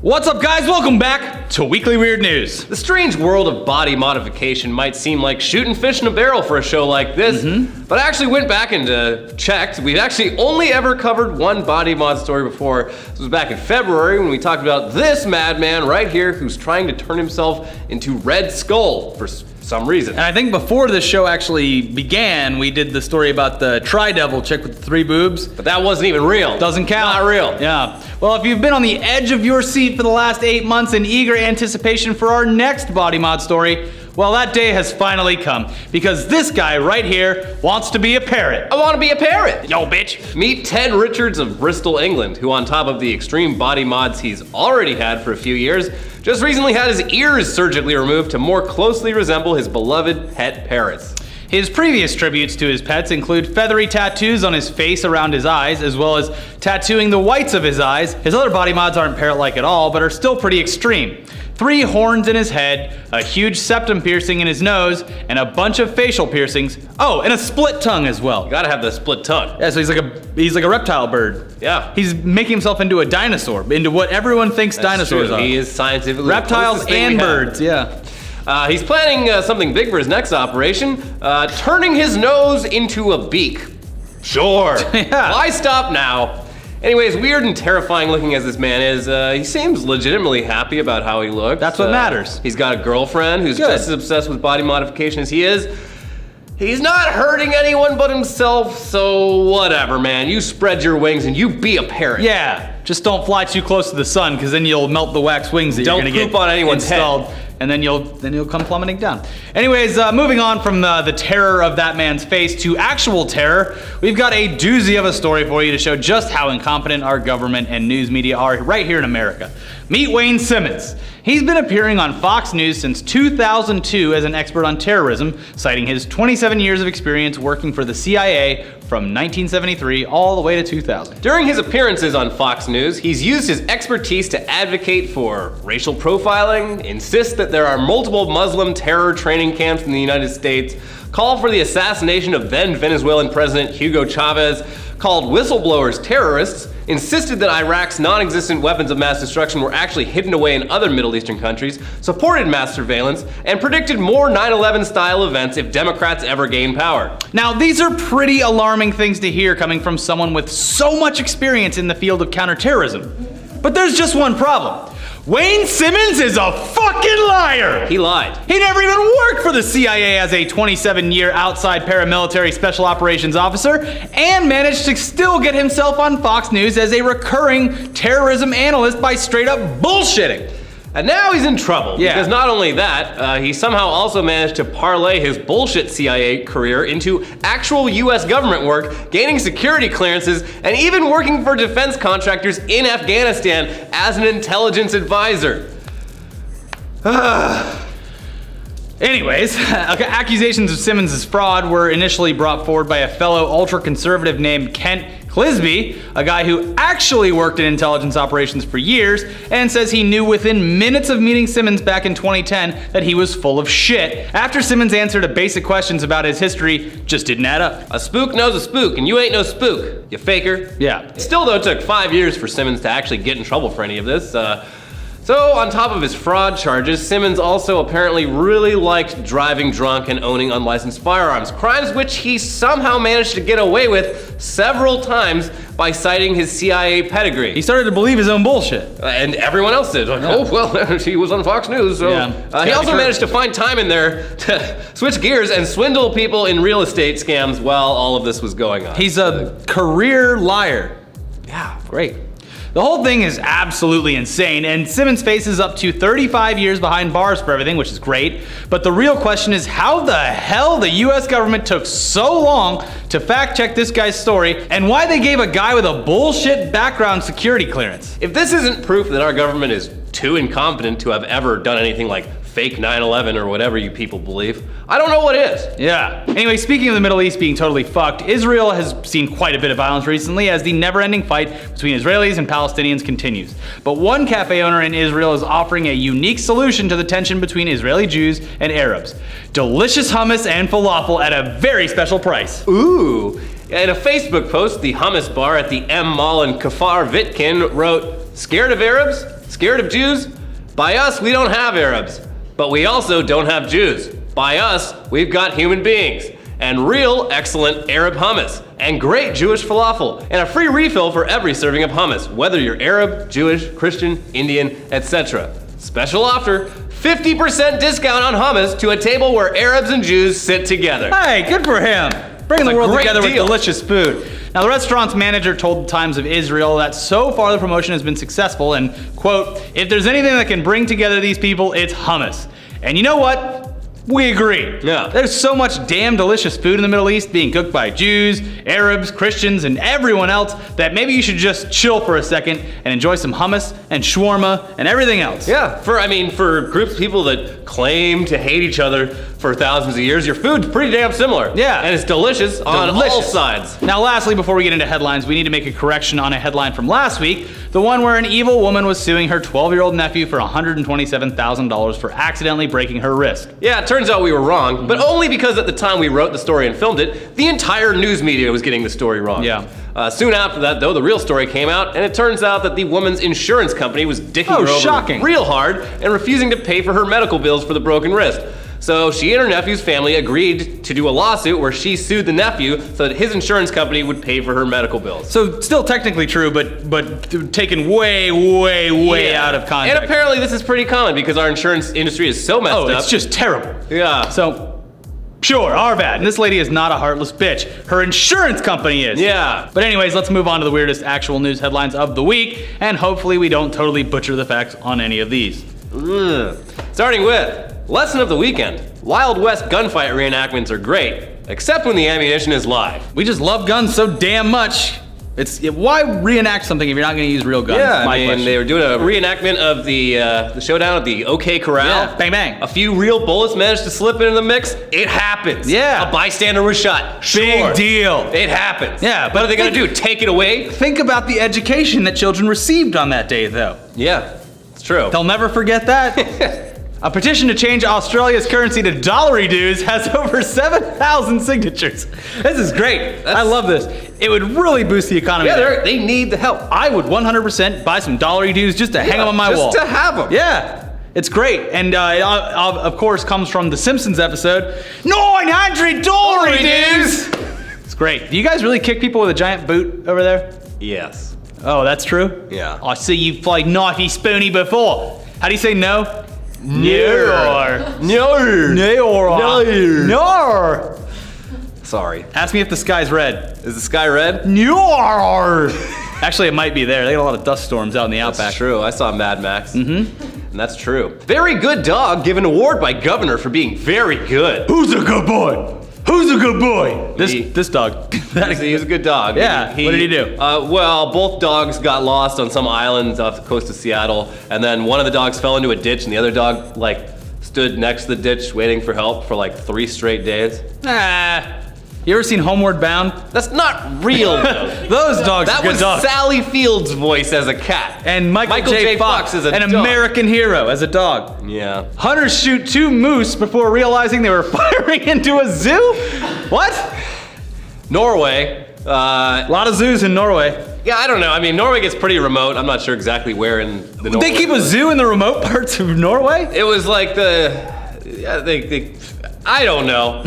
What's up, guys? Welcome back to Weekly Weird News. The strange world of body modification might seem like shooting fish in a barrel for a show like this, but I actually went back and checked. We've actually only ever covered one body mod story before. This was back in February when we talked about this madman right here who's trying to turn himself into Red Skull for some reason. And I think before this show actually began, we did the story about the Tri-Devil chick with the 3 boobs. But that wasn't even real. Doesn't count. Not real. Yeah. Well, if you've been on the edge of your seat for the last 8 months in eager anticipation for our next body mod story, well, that day has finally come, because this guy right here wants to be a parrot. I want to be a parrot. Yo, bitch. Meet Ted Richards of Bristol, England, who on top of the extreme body mods he's already had for a few years, just recently had his ears surgically removed to more closely resemble his beloved pet parrots. His previous tributes to his pets include feathery tattoos on his face around his eyes, as well as tattooing the whites of his eyes. His other body mods aren't parrot-like at all, but are still pretty extreme. 3 horns in his head, a huge septum piercing in his nose, and a bunch of facial piercings. Oh, and a split tongue as well. You gotta have the split tongue. Yeah, so he's like a reptile bird. Yeah. He's making himself into a dinosaur, into what everyone thinks dinosaurs are. He is scientifically reptiles and birds, yeah. He's planning something big for his next operation, turning his nose into a beak. Sure. Yeah. Why stop now? Anyways, weird and terrifying looking as this man is, he seems legitimately happy about how he looks. That's what matters. He's got a girlfriend who's Good. just as obsessed with body modification as he is. He's not hurting anyone but himself, so whatever, man. You spread your wings and you be a parrot. Yeah, just don't fly too close to the sun, because then you'll melt the wax wings that Don't you're gonna get poop on anyone's installed. head. And then you'll come plummeting down. Anyways, moving on from the terror of that man's face to actual terror, we've got a doozy of a story for you to show just how incompetent our government and news media are right here in America. Meet Wayne Simmons. He's been appearing on Fox News since 2002 as an expert on terrorism, citing his 27 years of experience working for the CIA from 1973 all the way to 2000. During his appearances on Fox News, he's used his expertise to advocate for racial profiling, insist that there are multiple Muslim terror training camps in the United States, call for the assassination of then Venezuelan President Hugo Chavez, called whistleblowers terrorists, insisted that Iraq's non-existent weapons of mass destruction were actually hidden away in other Middle Eastern countries, supported mass surveillance, and predicted more 9/11 style events if Democrats ever gain power. Now, these are pretty alarming things to hear coming from someone with so much experience in the field of counterterrorism. But there's just one problem. Wayne Simmons is a fucking liar! He lied. He never even worked for the CIA as a 27-year outside paramilitary special operations officer, and managed to still get himself on Fox News as a recurring terrorism analyst by straight up bullshitting. And now he's in trouble, Yeah. because not only that, he somehow also managed to parlay his bullshit CIA career into actual US government work, gaining security clearances, and even working for defense contractors in Afghanistan as an intelligence advisor. Anyways, accusations of Simmons' fraud were initially brought forward by a fellow ultra-conservative named Kent Clisby, a guy who actually worked in intelligence operations for years, and says he knew within minutes of meeting Simmons back in 2010 that he was full of shit. After Simmons answered a basic questions about his history, just didn't add up. A spook knows a spook, and you ain't no spook, you faker. Yeah. It still, though, took 5 years for Simmons to actually get in trouble for any of this. So, on top of his fraud charges, Simmons also apparently really liked driving drunk and owning unlicensed firearms, crimes which he somehow managed to get away with several times by citing his CIA pedigree. He started to believe his own bullshit. And everyone else did. Like, oh, well, he was on Fox News, so. Yeah. He also managed to find time in there to switch gears and swindle people in real estate scams while all of this was going on. He's a career liar. Yeah. Great. The whole thing is absolutely insane, and Simmons faces up to 35 years behind bars for everything, which is great. But the real question is how the hell the US government took so long to fact check this guy's story, and why they gave a guy with a bullshit background security clearance. If this isn't proof that our government is too incompetent to have ever done anything like fake 9/11 or whatever you people believe, I don't know what is. Yeah. Anyway, speaking of the Middle East being totally fucked, Israel has seen quite a bit of violence recently as the never-ending fight between Israelis and Palestinians continues. But one cafe owner in Israel is offering a unique solution to the tension between Israeli Jews and Arabs. Delicious hummus and falafel at a very special price. Ooh. In a Facebook post, the Hummus bar at the M Mall in Kfar Vitkin wrote, "Scared of Arabs? Scared of Jews? By us, we don't have Arabs. But we also don't have Jews. By us, we've got human beings. And real excellent Arab hummus. And great Jewish falafel. And a free refill for every serving of hummus, whether you're Arab, Jewish, Christian, Indian, etc. Special offer, 50% discount on hummus to a table where Arabs and Jews sit together. Hey, good for him. Bringing It's the a world great together with deal. delicious food. Now, the restaurant's manager told the Times of Israel that so far the promotion has been successful and, quote, if there's anything that can bring together these people, it's hummus. And you know what? We agree. Yeah. There's so much damn delicious food in the Middle East being cooked by Jews, Arabs, Christians, and everyone else that maybe you should just chill for a second and enjoy some hummus and shawarma and everything else. Yeah, for groups of people that claim to hate each other for thousands of years, your food's pretty damn similar. Yeah. And it's delicious on all Delicious. sides. Now, lastly, before we get into headlines, we need to make a correction on a headline from last week. The one where an evil woman was suing her 12-year-old nephew for $127,000 for accidentally breaking her wrist. Yeah, it turns out we were wrong, but only because at the time we wrote the story and filmed it, the entire news media was getting the story wrong. Yeah. Soon after that, though, the real story came out, and it turns out that the woman's insurance company was dicking her over shocking. real hard and refusing to pay for her medical bills for the broken wrist. So she and her nephew's family agreed to do a lawsuit where she sued the nephew so that his insurance company would pay for her medical bills. So, still technically true, but taken way out of context. And apparently this is pretty common because our insurance industry is so messed up. it's just terrible. Yeah. So, sure, our bad. And this lady is not a heartless bitch. Her insurance company is. Yeah. But anyways, let's move on to the weirdest actual news headlines of the week, and hopefully we don't totally butcher the facts on any of these. Starting with lesson of the weekend. Wild West gunfight reenactments are great, except when the ammunition is live. We just love guns so damn much. Why reenact something if you're not going to use real guns? Yeah, My I mean, question. they were doing a reenactment of the showdown at the OK Corral. Yeah, bang, bang. A few real bullets managed to slip into the mix. It happens. Yeah. A bystander was shot. Sure. Big deal. It happens. Yeah, What are they going to do? Take it away? Think about the education that children received on that day, though. Yeah, it's true. They'll never forget that. A petition to change Australia's currency to dollary dues has over 7,000 signatures. This is great. I love this. It would really boost the economy. Yeah, they need the help. I would 100% buy some dollary dues just to hang them on my wall. Just to have them. Yeah, it's great. And it, of course, comes from the Simpsons episode, 900 dollary dues! It's great. Do you guys really kick people with a giant boot over there? Yes. Oh, that's true? Yeah. I see you've played knifey spoony before. How do you say no? No. No. Sorry. Ask me if the sky's red. Is the sky red? No. Actually, it might be there. They got a lot of dust storms out in the outback. That's true. I saw Mad Max. Mm-hmm. And that's true. Very good dog given award by governor for being very good. Who's a good boy? Who's a good boy? This dog. He's a good dog. Yeah. What did he do? Well, both dogs got lost on some islands off the coast of Seattle, and then one of the dogs fell into a ditch, and the other dog stood next to the ditch waiting for help for 3 straight days. You ever seen Homeward Bound? That's not real, though. Those dogs That are good was dogs. Sally Field's voice as a cat. And Michael J. Fox is a an dog. American hero as a dog. Yeah. Hunters shoot 2 moose before realizing they were firing into a zoo? What? Norway. A lot of zoos in Norway. Yeah, I don't know. I mean, Norway gets pretty remote. I'm not sure exactly where in the Norway. They keep a zoo in the remote parts of Norway? It was like I don't know.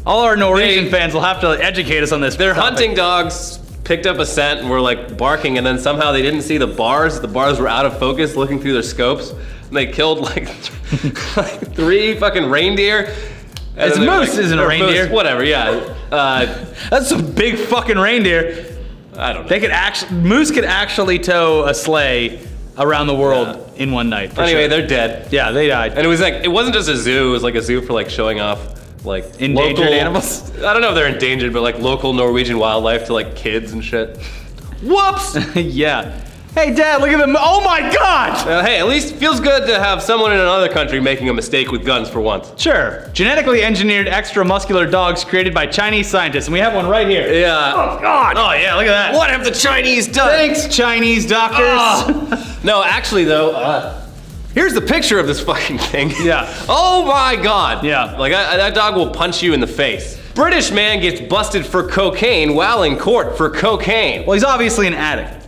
All our Norwegian fans will have to educate us on this. Their topic. hunting dogs picked up a scent and were barking, and then somehow they didn't see the bars. The bars were out of focus, looking through their scopes, and they killed 3 fucking reindeer. It's moose, isn't a reindeer? Moose, whatever, yeah. That's some big fucking reindeer. I don't know. Moose could actually tow a sleigh around the world in one night. Anyway, sure. they're dead. Yeah, they died. And it was it wasn't just a zoo. It was a zoo for showing off endangered local animals. I don't know if they're endangered, but local Norwegian wildlife to kids and shit. Whoops! Yeah. Hey, Dad, look at them. Oh my God! Hey, at least it feels good to have someone in another country making a mistake with guns for once. Sure. Genetically engineered extra muscular dogs created by Chinese scientists, and we have one right here. Yeah. Oh God! Oh yeah, look at that. What have the Chinese done? Thanks, Chinese doctors. No, actually though, here's the picture of this fucking thing. Yeah. Oh my God. Yeah. That dog will punch you in the face. British man gets busted for cocaine while in court for cocaine. Well, he's obviously an addict.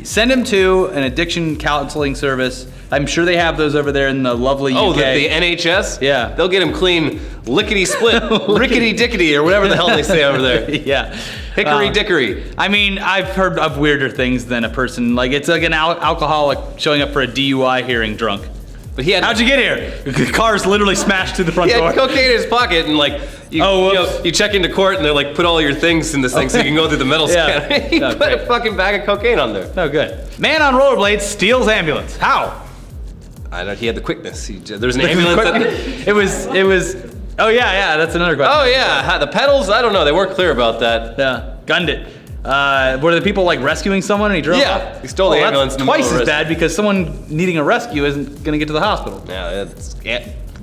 Send him to an addiction counseling service. I'm sure they have those over there in the lovely UK. Oh, the NHS? Yeah. They'll get him clean lickety-split, rickety-dickety, or whatever the hell they say over there. Yeah. Hickory-dickory. I mean, I've heard of weirder things than a person, like it's like an alcoholic showing up for a DUI hearing drunk. But he had... How'd you get here? The car's literally smashed through the front He door. had cocaine in his pocket, and like, you check into court, and they're like, put all your things in this thing so you can go through the metal scanner. He put a fucking bag of cocaine on there. Oh, good. Man on rollerblades steals ambulance. How? I know, he had the quickness. There's an ambulance. It was. Oh yeah, that's another question. Oh yeah, the pedals. I don't know. They weren't clear about that. Yeah, gunned it. Were the people like rescuing someone and he drove off? He stole the ambulance. That's twice as bad because someone needing a rescue isn't gonna get to the hospital. Yeah,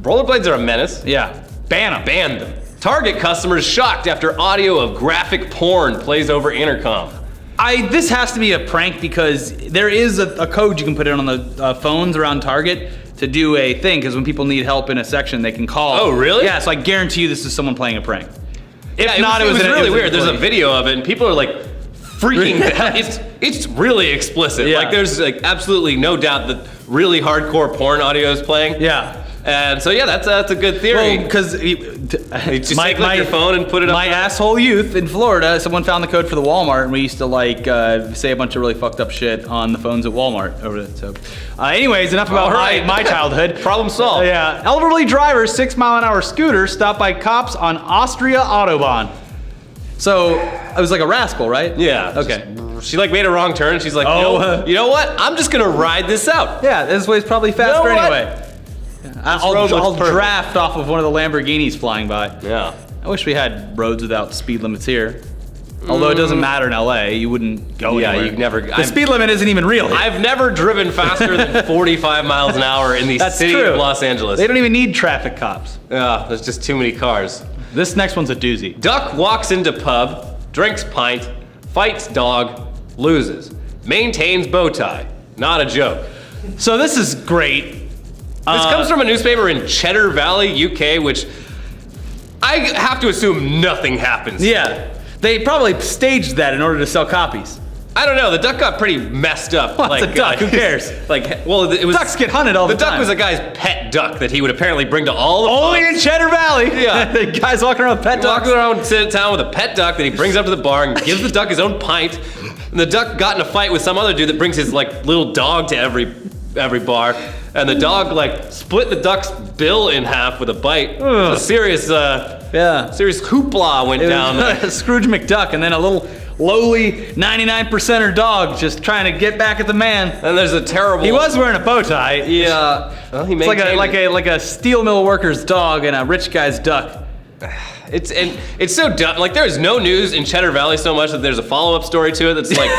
rollerblades are a menace. Yeah, ban them. Target customers shocked after audio of graphic porn plays over intercom. This has to be a prank because there is a code you can put in on the phones around Target to do a thing, because when people need help in a section, they can call. Oh, really? Yeah, so I guarantee you this is someone playing a prank. If It was really weird. There's a employee. video of it, and people are like freaking out. It's really explicit. Yeah. Like there's like absolutely no doubt that really hardcore porn audio is playing. Yeah. And so yeah, that's a good theory. Well, because Just take your phone and put it up. My asshole youth in Florida, someone found the code for the Walmart, and we used to like say a bunch of really fucked up shit on the phones at Walmart over it. So, anyways, enough about my childhood. Problem solved. Yeah, elderly driver 6 mile an hour scooter stopped by cops on Austria Autobahn. So it was like a rascal, right? Yeah. Okay. She like made a wrong turn. She's like, Oh. you know what? I'm just gonna ride this out. Yeah, this way's probably faster You know what? anyway. road I'll looks perfect. draft off of one of the Lamborghinis flying by. Yeah. I wish we had roads without speed limits here. Although it doesn't matter in LA, you wouldn't go Yeah, anywhere. you never- The speed limit isn't even real. I've never driven faster than 45 miles an hour in the That's city true. of Los Angeles. They don't even need traffic cops. Yeah, there's just too many cars. This next one's a doozy. Duck walks into pub, drinks pint, fights dog, loses, maintains bow tie. Not a joke. So this is great. This comes from a newspaper in Cheddar Valley, UK, which I have to assume nothing happens. Yeah, they probably staged that in order to sell copies. I don't know. The duck got pretty messed up. Well, it's a duck, who cares? Well, it was Ducks get hunted all the The duck time. was a guy's pet duck that he would apparently bring to all the Only pubs. in Cheddar Valley. Yeah. The guy's walking around with pet He ducks. walks around town with a pet duck that he brings up to the bar and gives the duck his own pint. And the duck got in a fight with some other dude that brings his like little dog to every bar. And the dog like split the duck's bill in half with a bite. A serious serious hoopla went down. Scrooge McDuck, and then a little lowly 99%er dog just trying to get back at the man. And there's a terrible. He was wearing a bow tie. Yeah. Well, he It's like a steel mill worker's dog and a rich guy's duck. It's so dumb. Like there's no news in Cheddar Valley so much that there's a follow-up story to it that's like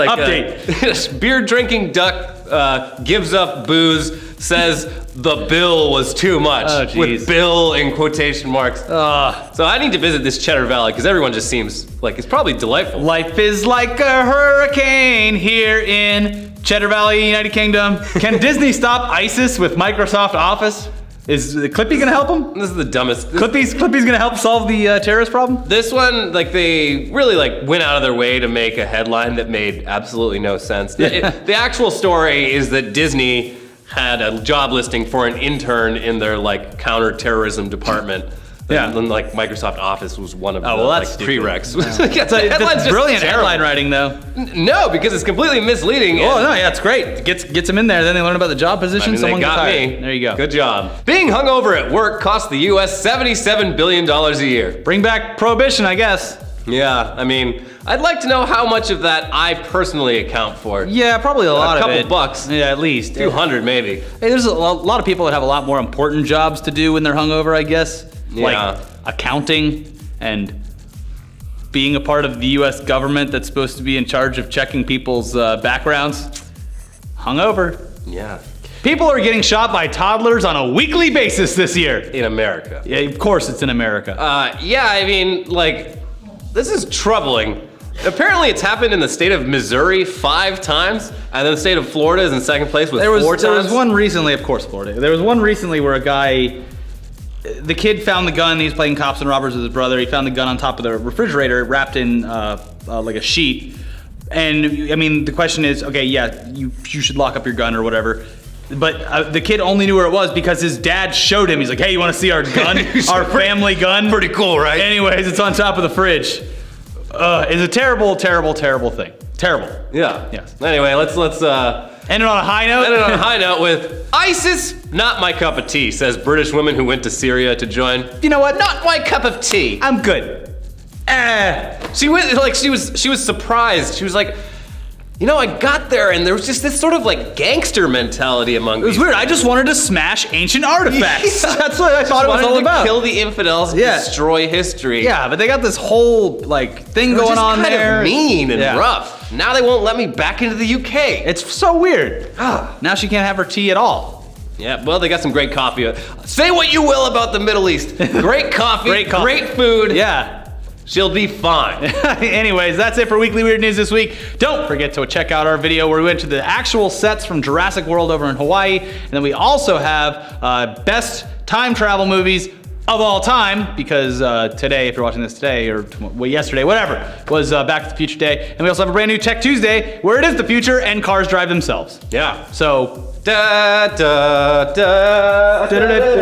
Update. Beer drinking duck gives up booze, says the bill was too much. Oh, geez. With bill in quotation marks. So I need to visit this Cheddar Valley because everyone just seems like it's probably delightful. Life is like a hurricane here in Cheddar Valley, United Kingdom. Can Disney stop ISIS with Microsoft Office? Is Clippy gonna help him? This is the dumbest. Clippy's gonna help solve the terrorist problem? This one, like they really like went out of their way to make a headline that made absolutely no sense. The actual story is that Disney had a job listing for an intern in their like counterterrorism department. Yeah. And then like Microsoft Office was one of the well, that's like, prereqs. Yeah. The headline's just brilliant terrible. headline writing, though. No, because it's completely misleading. Oh and- no, yeah, it's great. Gets them in there. Then they learn about the job position. I mean, Someone they got gets me. hired. There you go. Good job. Being hungover at work costs the U.S. $77 billion a year. Bring back prohibition, I guess. Yeah, I mean, I'd like to know how much of that I personally account for. Yeah, probably a lot of it. couple bucks. Yeah, at least. 200 maybe. Hey, there's a lot of people that have a lot more important jobs to do when they're hungover, I guess. Yeah. Like accounting and being a part of the U.S. government that's supposed to be in charge of checking people's backgrounds. Hungover. Yeah. People are getting shot by toddlers on a weekly basis this year. In America. Yeah, of course it's in America. Yeah, I mean, like, this is troubling. Apparently it's happened in the state of Missouri 5 times, and then the state of Florida is in second place with 4 times. There was one recently, of course, Florida. There was one recently where a guy, the kid found the gun. He was playing cops and robbers with his brother. He found the gun on top of the refrigerator, wrapped in like a sheet, And I mean, the question is, okay, yeah, you should lock up your gun or whatever. But the kid only knew where it was because his dad showed him. He's like, hey, you want to see our gun? Our family gun? Pretty cool, right? Anyways, it's on top of the fridge. It's a terrible, terrible, terrible thing. Terrible. Yeah. Yes. Anyway, let's End it on a high note? end it on a high note with ISIS, not my cup of tea, says British woman who went to Syria to join. You know what? Not my cup of tea. I'm good. She went like she was surprised. She was like, you know, I got there and there was just this sort of like gangster mentality among It was weird. I just wanted to smash ancient artifacts. Yeah. That's what I thought it was all about. Kill the infidels and destroy history. Yeah, but they got this whole like thing It was going just on kind there. of mean and Yeah. rough. Now they won't let me back into the UK. It's so weird. Now she can't have her tea at all. Yeah, well, they got some great coffee. Say what you will about the Middle East. Great coffee, great food. Yeah. She'll be fine. Anyways, that's it for Weekly Weird News this week. Don't forget to check out our video where we went to the actual sets from Jurassic World over in Hawaii. And then we also have best time travel movies of all time, because today, if you're watching this today, or yesterday, whatever, was Back to the Future Day. And we also have a brand new Tech Tuesday, where it is the future and cars drive themselves. Yeah. So, Da, da, da, da,